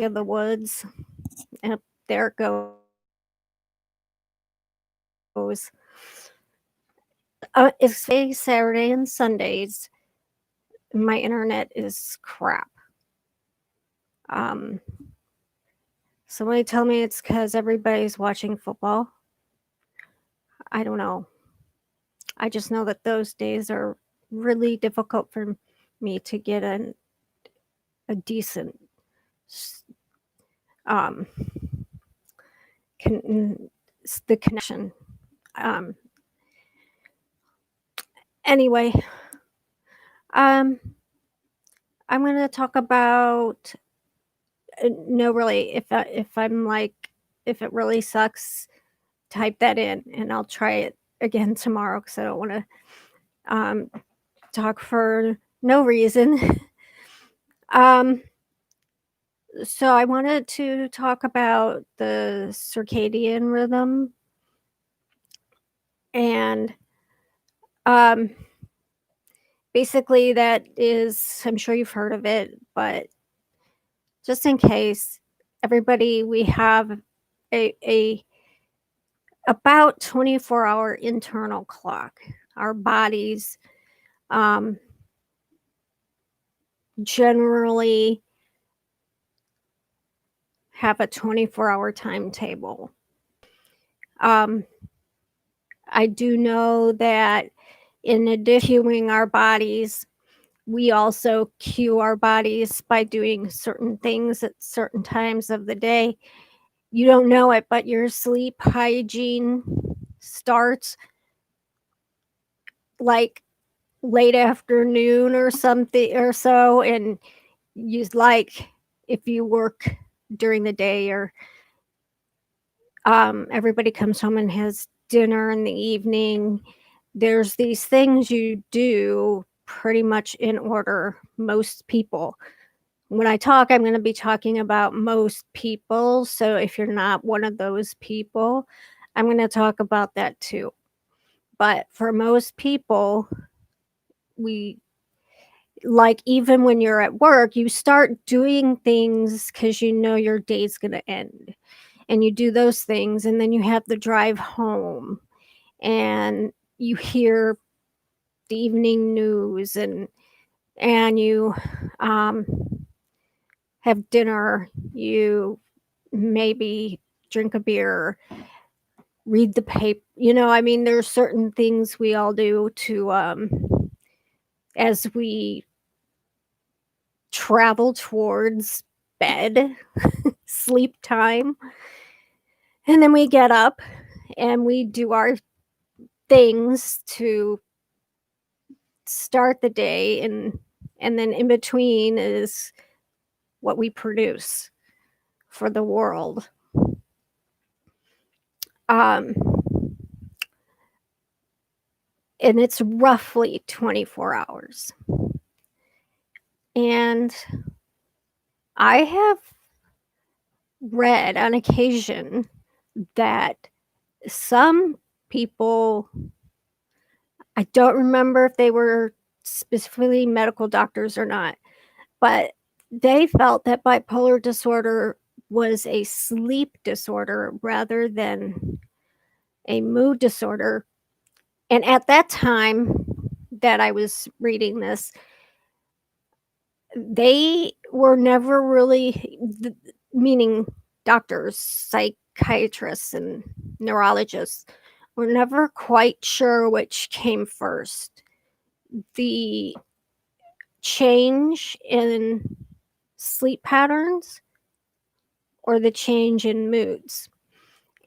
of the woods, and there it goes. It's Saturday and Sundays. My internet is crap. Um, Somebody tell me it's because everybody's watching football. I don't know. I just know that those days are really difficult for me to get a decent um, the connection. Um, anyway, um, I'm going to talk about no, really. If I'm like, if it really sucks, type that in, and I'll try it again tomorrow because I don't want to talk for no reason. um, so I wanted to talk about the circadian rhythm, and um, basically that is, I'm sure you've heard of it, but just in case, everybody, we have a about 24-hour internal clock. Our bodies um, generally have a 24-hour timetable. Um, I do know that in addition to cueing our bodies, we also cue our bodies by doing certain things at certain times of the day. You don't know it, but your sleep hygiene starts like late afternoon or something or so, and you like, if you work during the day, or everybody comes home and has dinner in the evening, there's these things you do pretty much in order. Most people, when I talk, I'm going to be talking about most people, so if you're not one of those people, I'm going to talk about that too. But for most people, we, like, even when you're at work, you start doing things because you know your day's going to end, and you do those things, and then you have the drive home, and you hear the evening news, and you um, have dinner, you maybe drink a beer, read the paper. I mean, there's certain things we all do to as we travel towards bed, sleep time. And then we get up and we do our things to start the day, and then in between is what we produce for the world. Um and it's roughly 24 hours. And I have read on occasion that some people, I don't remember if they were specifically medical doctors or not, but they felt that bipolar disorder was a sleep disorder rather than a mood disorder. And at that time that I was reading this, they were never really, meaning doctors, psychiatrists, and neurologists, were never quite sure which came first, the change in sleep patterns or the change in moods.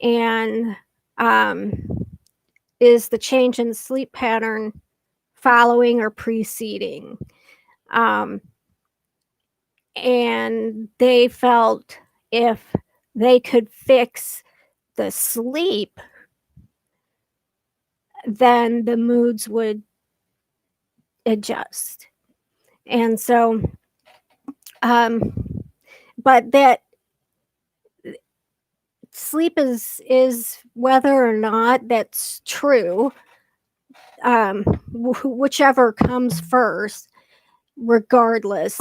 And um, is the change in sleep pattern following or preceding? Um, and they felt if they could fix the sleep, then the moods would adjust. And so, um, but that sleep is whether or not that's true, um, whichever comes first, regardless.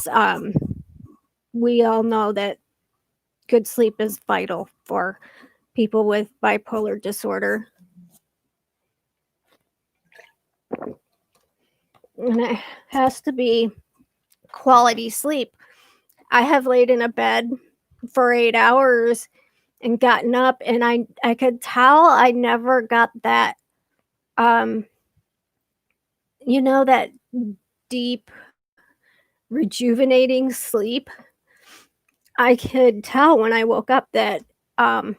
We all know that good sleep is vital for people with bipolar disorder. And it has to be quality sleep. I have laid in a bed for 8 hours and gotten up, and I could tell I never got that, um, that deep, rejuvenating sleep. I could tell when I woke up that, um,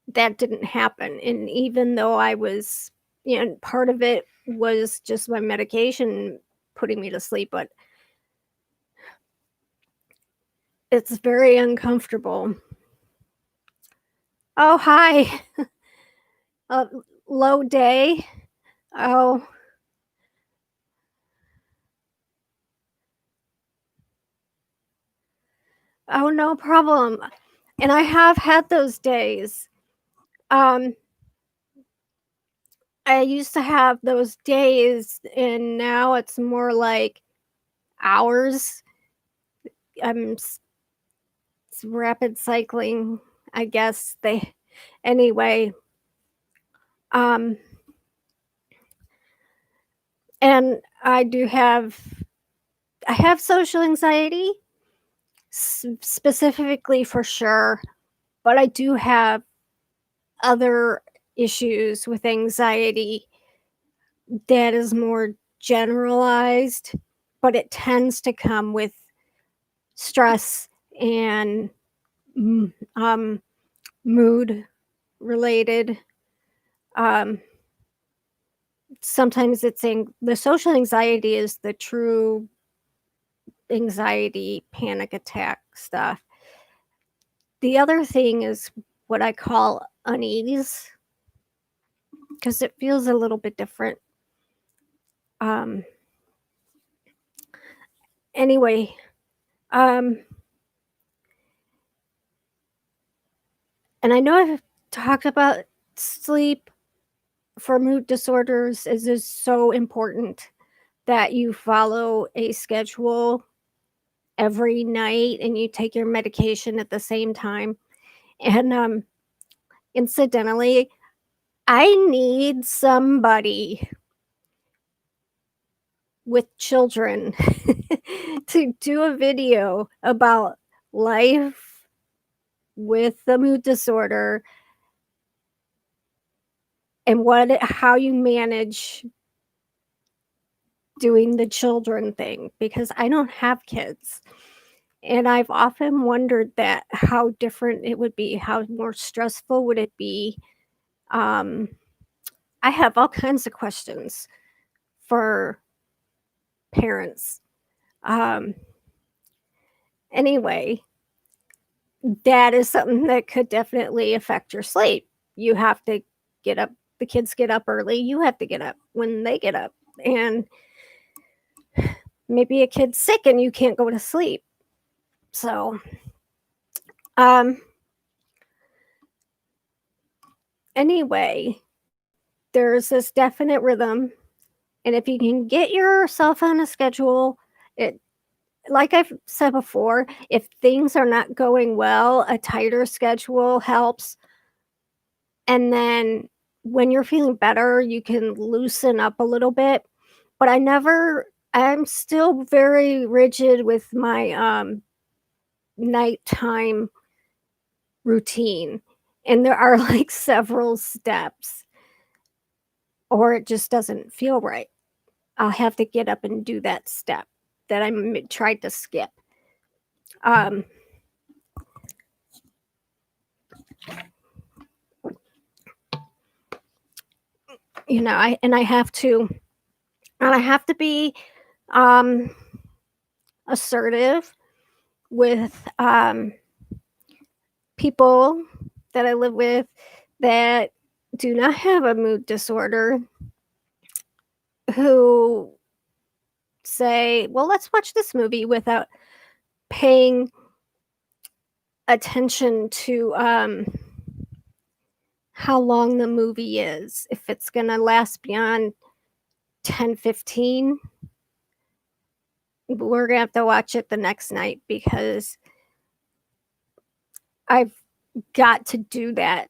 that didn't happen, and even though I was part of it was just my medication putting me to sleep, but it's very uncomfortable. Oh, hi. Uh, Low day. Oh, oh, no problem. And I have had those days. Um, I used to have those days, and now it's more like hours. I'm rapid cycling, I guess anyway. Um, and I have social anxiety, specifically for sure, but I do have other issues with anxiety that is more generalized, but it tends to come with stress and um, mood related. Um, Sometimes it's saying the social anxiety is the true anxiety, panic attack stuff. The other thing is what I call unease because it feels a little bit different. Um, anyway, um, and I know I've talked about sleep for mood disorders is so important that you follow a schedule every night and you take your medication at the same time. And incidentally, I need somebody with children to do a video about life with the mood disorder and how you manage doing the children thing because I don't have kids. And I've often wondered that how different it would be, how more stressful would it be? Um, I have all kinds of questions for parents. Um, anyway, that is something that could definitely affect your sleep. You have to get up, the kids get up early, you have to get up when they get up. And maybe a kid's sick and you can't go to sleep. So, um, anyway, there's this definite rhythm. And if you can get yourself on a schedule, it like I've said before, if things are not going well, a tighter schedule helps. And then when you're feeling better, you can loosen up a little bit. But I'm still very rigid with my nighttime routine. And there are like several steps, or it just doesn't feel right. I'll have to get up and do that step that tried to skip. Um, I have to, and I have to be um, assertive with people that I live with that do not have a mood disorder who say, well, let's watch this movie without paying attention to how long the movie is. If it's going to last beyond 10-15, we're going to have to watch it the next night because I've got to do that.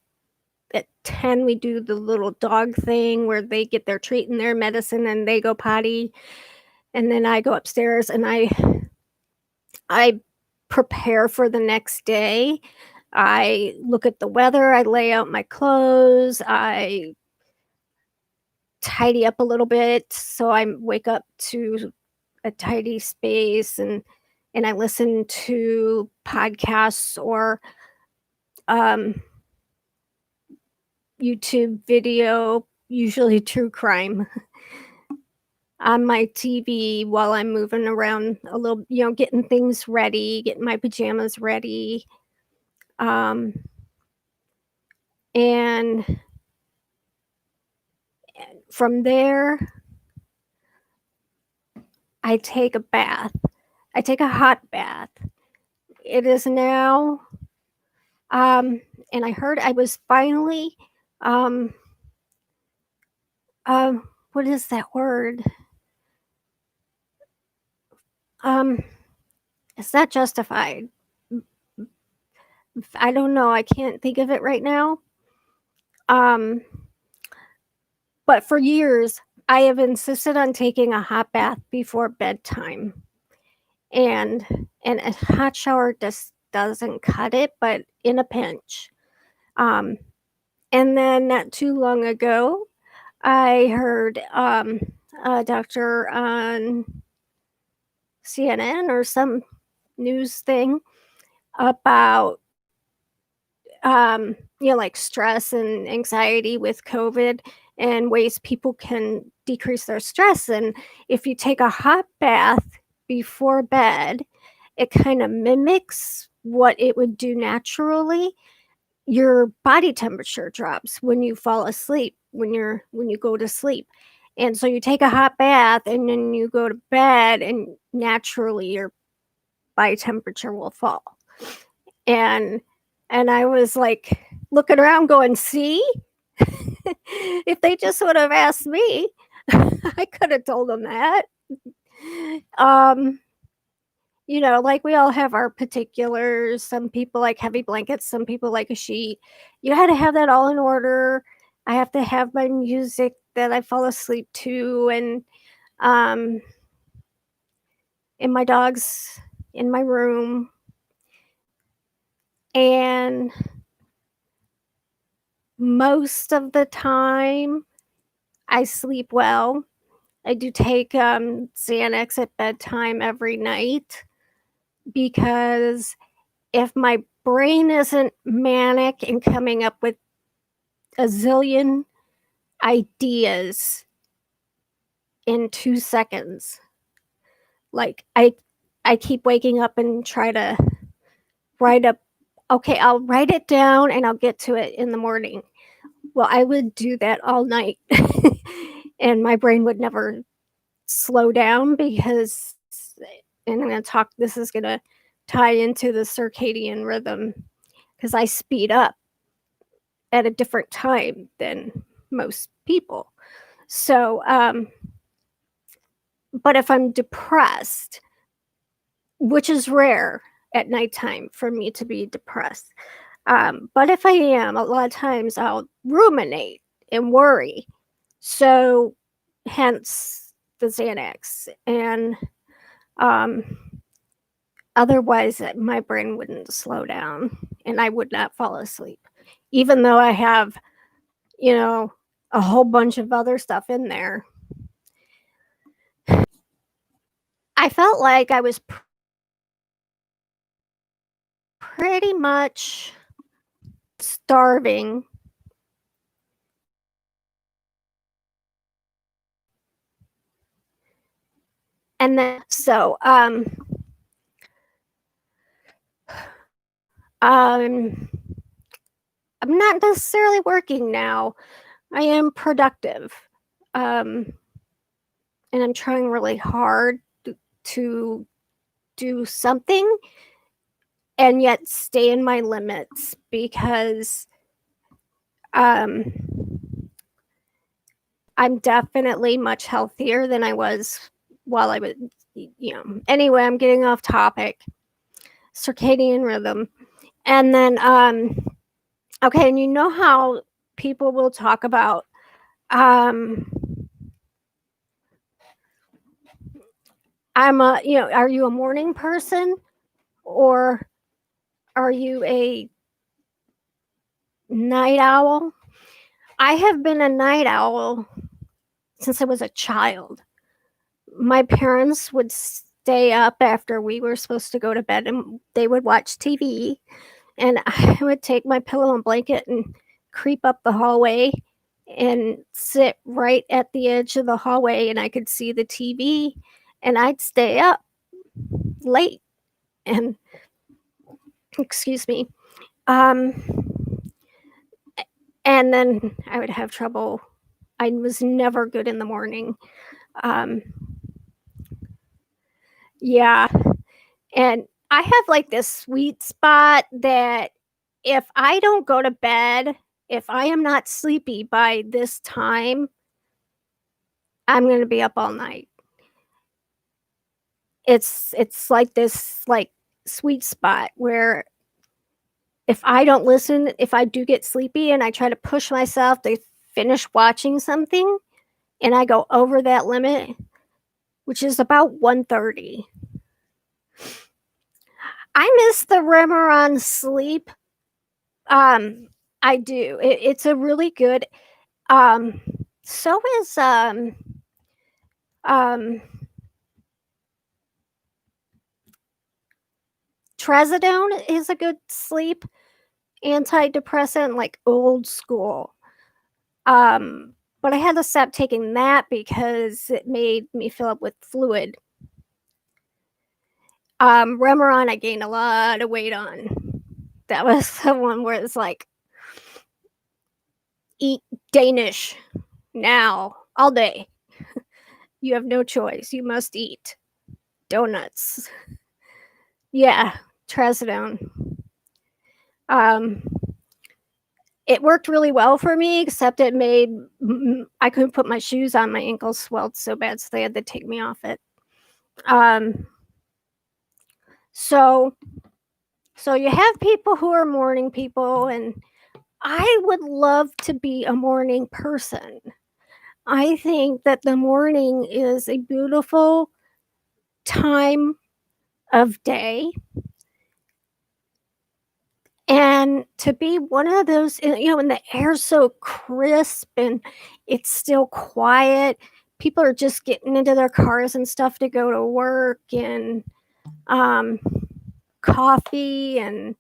At 10, we do the little dog thing where they get their treat and their medicine and they go potty, and then I go upstairs and I prepare for the next day. I look at the weather, I lay out my clothes, I tidy up a little bit so I wake up to a tidy space, and I listen to podcasts or um, YouTube video, usually true crime, on my TV while I'm moving around a little, getting things ready, getting my pajamas ready. Um, and from there, I take a bath. I take a hot bath. It is now, um, and I heard I was finally, um, what is that word? Um, it's not justified. I don't know. I can't think of it right now. Um, but for years, I have insisted on taking a hot bath before bedtime, and a hot shower just doesn't cut it, but in a pinch. Um, and then not too long ago, I heard a doctor on CNN or some news thing about like stress and anxiety with COVID and ways people can decrease their stress. And if you take a hot bath before bed, it kind of mimics what it would do naturally. Your body temperature drops when you fall asleep, when you go to sleep. And so you take a hot bath and then you go to bed and naturally your body temperature will fall. And I was like looking around going, see? If they just would have asked me, I could have told them that. Um, like we all have our particulars. Some people like heavy blankets, some people like a sheet. You had to have that all in order. I have to have my music that I fall asleep to, um, and my dog's in my room. And most of the time, I sleep well. I do take Xanax at bedtime every night because if my brain isn't manic and coming up with a zillion ideas in 2 seconds, like I keep waking up and try to write up, okay, I'll write it down and I'll get to it in the morning. Well, I would do that all night and my brain would never slow down because, and I'm going to talk, this is going to tie into the circadian rhythm because I speed up at a different time than most people. So, but if I'm depressed, which is rare at nighttime for me to be depressed, but if I am, a lot of times I'll ruminate and worry. So, hence the Xanax. And otherwise, my brain wouldn't slow down and I would not fall asleep, even though I have, a whole bunch of other stuff in there. I felt like I was pretty much starving. And then, so, I'm not necessarily working now. I am productive. And I'm trying really hard to do something and yet stay in my limits because I'm definitely much healthier than I was while I was, anyway, I'm getting off topic. Circadian rhythm. And then, okay, and you know how people will talk about, um, are you a morning person or are you a night owl? I have been a night owl since I was a child. My parents would stay up after we were supposed to go to bed and they would watch TV. And I would take my pillow and blanket and creep up the hallway and sit right at the edge of the hallway and I could see the TV and I'd stay up late and excuse me. Um and then I would have trouble. I was never good in the morning. Um yeah, and I have like this sweet spot that if I don't go to bed, if I am not sleepy by this time, I'm gonna be up all night. It's like this, like, sweet spot where if I do get sleepy and I try to push myself to finish watching something and I go over that limit, which is about 1:30, I miss the rimmer on sleep. Um, I do. It's a really good, um so is, um trazodone is a good sleep antidepressant, like old school. But I had to stop taking that because it made me fill up with fluid. Remeron, I gained a lot of weight on. That was the one where it's like, eat Danish now, all day. You have no choice. You must eat donuts. Yeah, trazodone. Um, it worked really well for me, except it made I couldn't put my shoes on. My ankles swelled so bad, so they had to take me off it. Um, so so you have people who are morning people, and I would love to be a morning person. I think that the morning is a beautiful time of day. And to be one of those, when the air's so crisp and it's still quiet, people are just getting into their cars and stuff to go to work and um, coffee and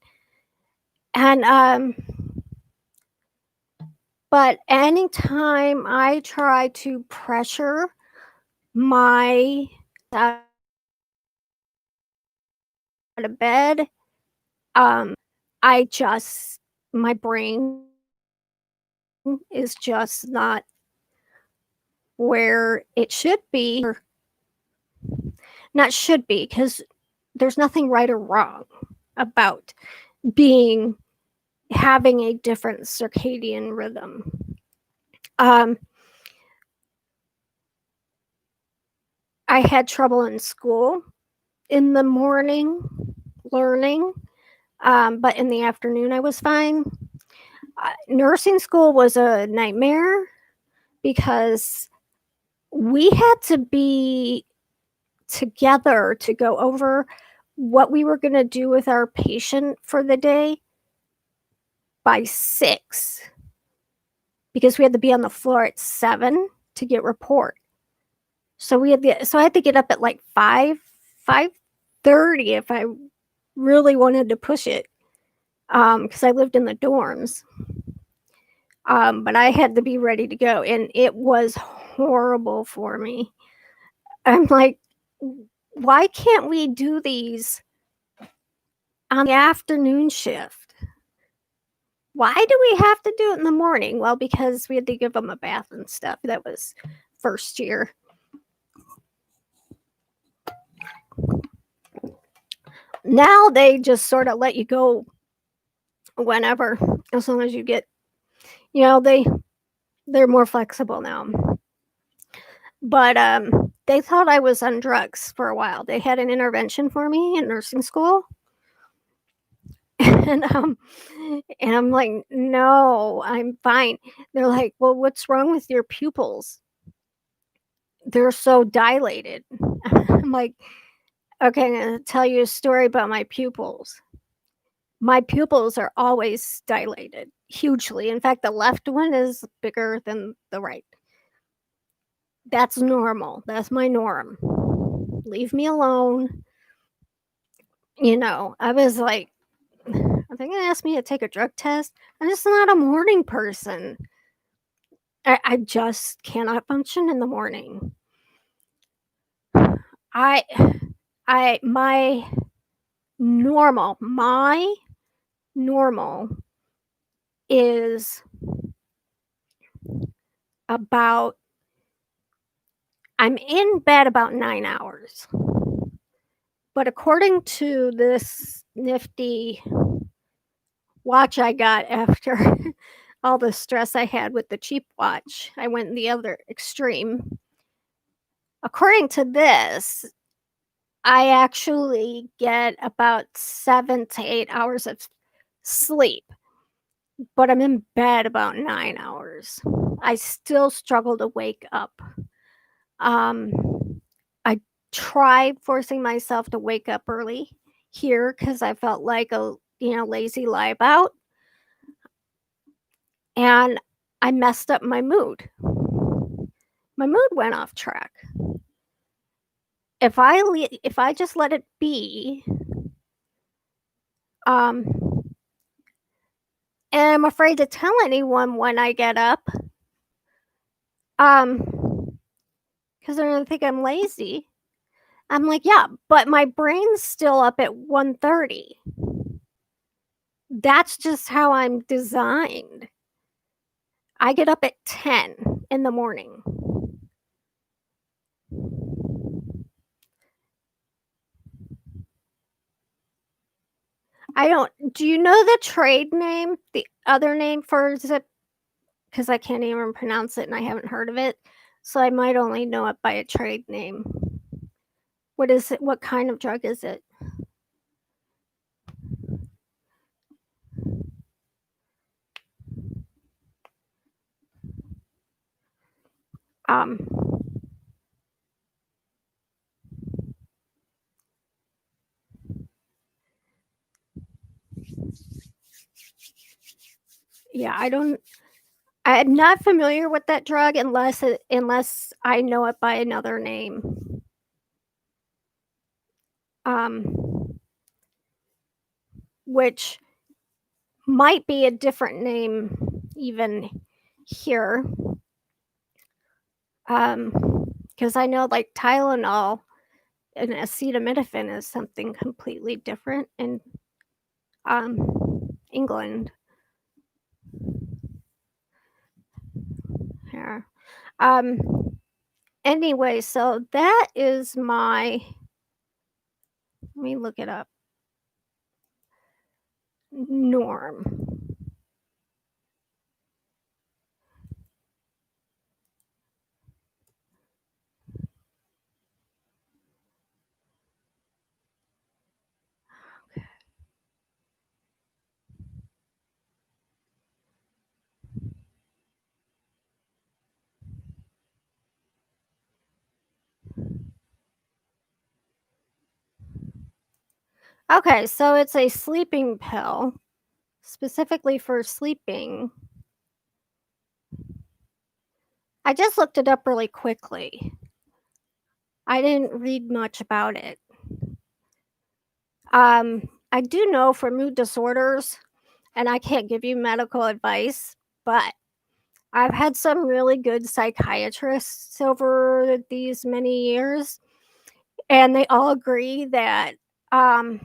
but anytime I try to pressure my out of bed, I just my brain is just not where it should be, or not should be, because there's nothing right or wrong about being having a different circadian rhythm. Um, I had trouble in school in the morning learning, but in the afternoon I was fine. Nursing school was a nightmare because we had to be together to go over what we were going to do with our patient for the day by 6 because we had to be on the floor at 7 to get report. So I had to get up at like 5:30 if I really wanted to push it, because I lived in the dorms. But I had to be ready to go, and it was horrible for me. I'm like, why can't we do these on the afternoon shift? Why do we have to do it in the morning? Well, because we had to give them a bath and stuff. That was first year. Now they just sort of let you go whenever, as long as you get, they're more flexible now. But they thought I was on drugs for a while. They had an intervention for me in nursing school. And, and I'm like, "No, I'm fine." They're like, "Well, what's wrong with your pupils? They're so dilated." I'm like, "Okay, I'm gonna tell you a story about my pupils." My pupils are always dilated, hugely. In fact, the left one is bigger than the right. That's normal. That's my norm. Leave me alone. I was like, "Are they gonna ask me to take a drug test?" I'm just not a morning person. I just cannot function in the morning. I I my normal is about I'm in bed about 9 hours. But according to this nifty watch I got after all the stress I had with the cheap watch, I went the other extreme. According to this, I actually get about 7 to 8 hours of sleep, but I'm in bed about 9 hours. I still struggle to wake up. I tried forcing myself to wake up early here because I felt like a lazy lieabout, and I messed up my mood. My mood went off track. If I just let it be, um, and I'm afraid to tell anyone when I get up, um, because they're gonna think I'm lazy. I'm like, yeah, but my brain's still up at 1:30. That's just how I'm designed. I get up at 10 in the morning. I don't Do you know the trade name? The other name for Zip? Because I can't even pronounce it and I haven't heard of it, so I might only know it by a trade name. What is it? What kind of drug is it? Um, yeah, I'm not familiar with that drug unless I know it by another name. Which might be a different name even here. Because I know like Tylenol and acetaminophen is something completely different in England. Here. Um, anyway, so that is my. Let me look it up. Norm. Okay, so it's a sleeping pill specifically for sleeping. I just looked it up really quickly. I didn't read much about it. I do know for mood disorders, and I can't give you medical advice, but I've had some really good psychiatrists over these many years, and they all agree that um,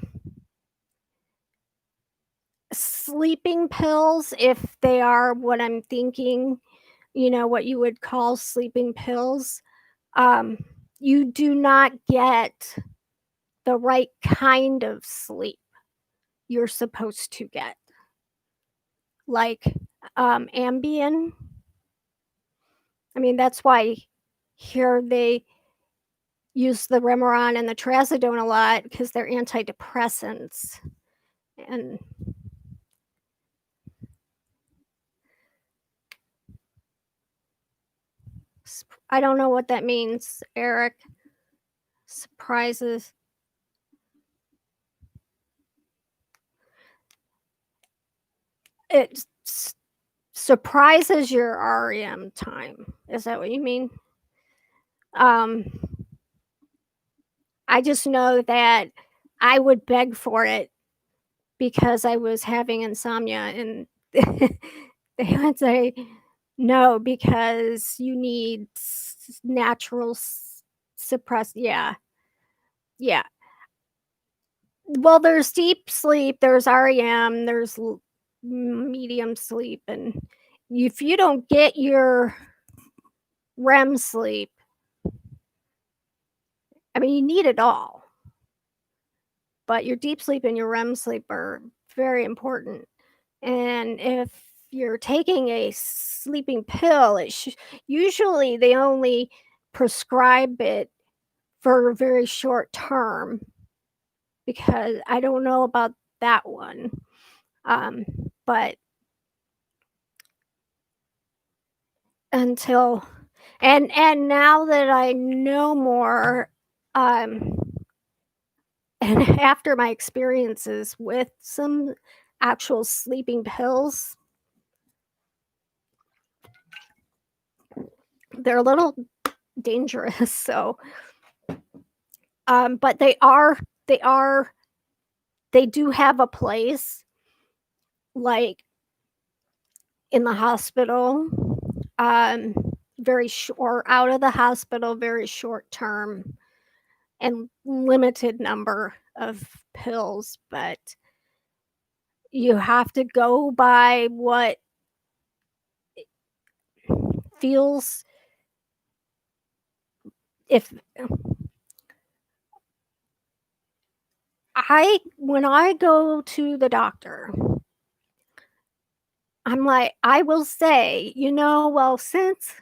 sleeping pills, if they are what I'm thinking, what you would call sleeping pills, um, you do not get the right kind of sleep you're supposed to get. Like Ambien. I mean, that's why here they use the Remeron and the Trazodone a lot because they're antidepressants. And I don't know what that means, Eric. Surprises. It surprises your REM time. Is that what you mean? Um, I just know that I would beg for it because I was having insomnia, and they would say, "No, because you need natural suppress." Yeah, yeah. Well, there's deep sleep, there's REM, there's medium sleep, and if you don't get your REM sleep, I mean, you need it all, but your deep sleep and your REM sleep are very important. And if you're taking a sleeping pill, usually they only prescribe it for a very short term, because I don't know about that one. Um, but until and now that I know more, um, and after my experiences with some actual sleeping pills, they're a little dangerous. So, but they are they do have a place, like in the hospital, um, very short, out of the hospital, very short term, and limited number of pills, but you have to go by what feels. If I when I go to the doctor, I'm like, I will say, well, since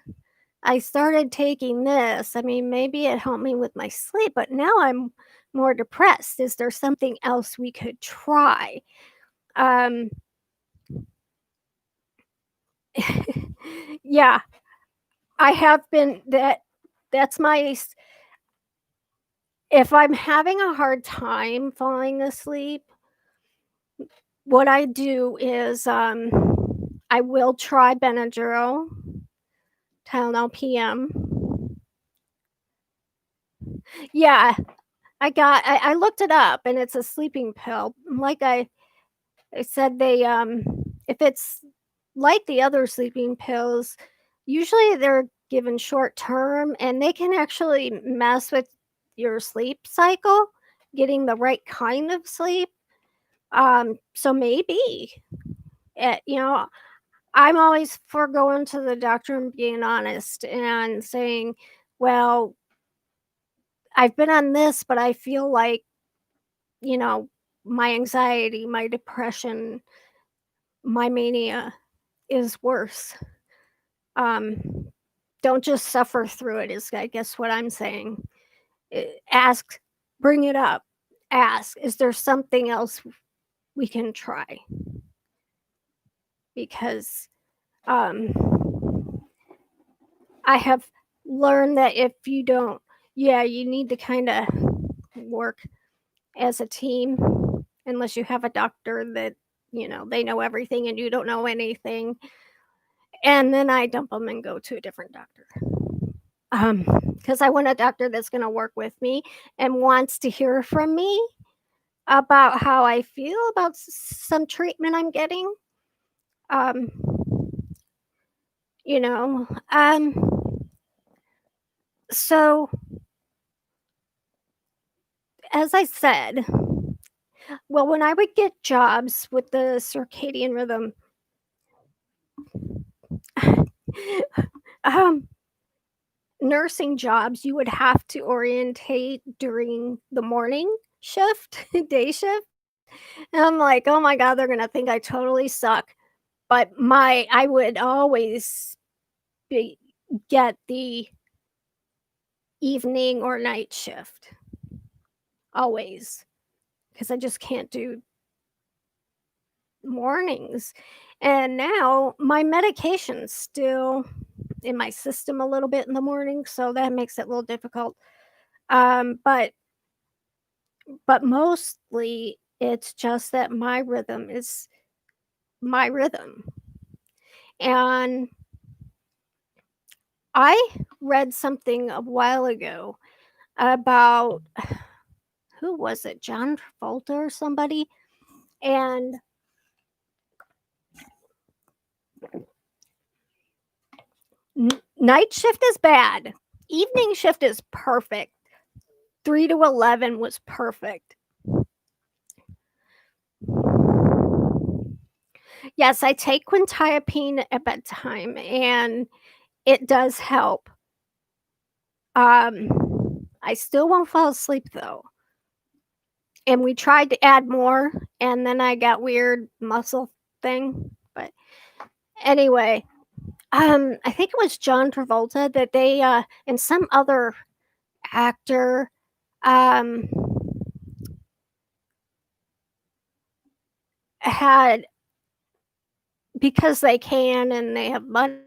I started taking this, I mean, maybe it helped me with my sleep, but now I'm more depressed. Is there something else we could try? Um, yeah, I have been that's if I'm having a hard time falling asleep, what I do is I will try Benadryl, Tylenol PM. Yeah, I looked it up, and it's a sleeping pill. Like I said, if it's like the other sleeping pills, usually they're given short term, and they can actually mess with your sleep cycle, getting the right kind of sleep. So maybe, you know, I'm always for going to the doctor and being honest and saying, well, I've been on this, but I feel like, you know, my anxiety, my depression, my mania is worse. Um, don't just suffer through it, is I guess what I'm saying. Ask, bring it up. Ask, is there something else we can try? Because um, I have learned that if you don't, yeah, you need to kind of work as a team, unless you have a doctor that, they know everything and you don't know anything. And then I dump them and go to a different doctor. Because I want a doctor that's going to work with me and wants to hear from me about how I feel about some treatment I'm getting. Um, you know, so as I said, well, when I would get jobs with the circadian rhythm, um, nursing jobs, you would have to orientate during the morning shift, day shift. And I'm like, oh my God, they're gonna think I totally suck. But I would always be, get the evening or night shift, always, because I just can't do. mornings. And now my medication's still in my system a little bit in the morning, so that makes it a little difficult. But mostly it's just that my rhythm is my rhythm. And I read something a while ago about who was it? John Travolta or somebody? And night shift is bad. Evening shift is perfect. 3 to 11 was perfect. Yes, I take quintiapine at bedtime, and it does help. I still won't fall asleep, though. And we tried to add more, and then I got weird muscle thing, but anyway, I think it was John Travolta that they, and some other actor, um, had because they can and they have money,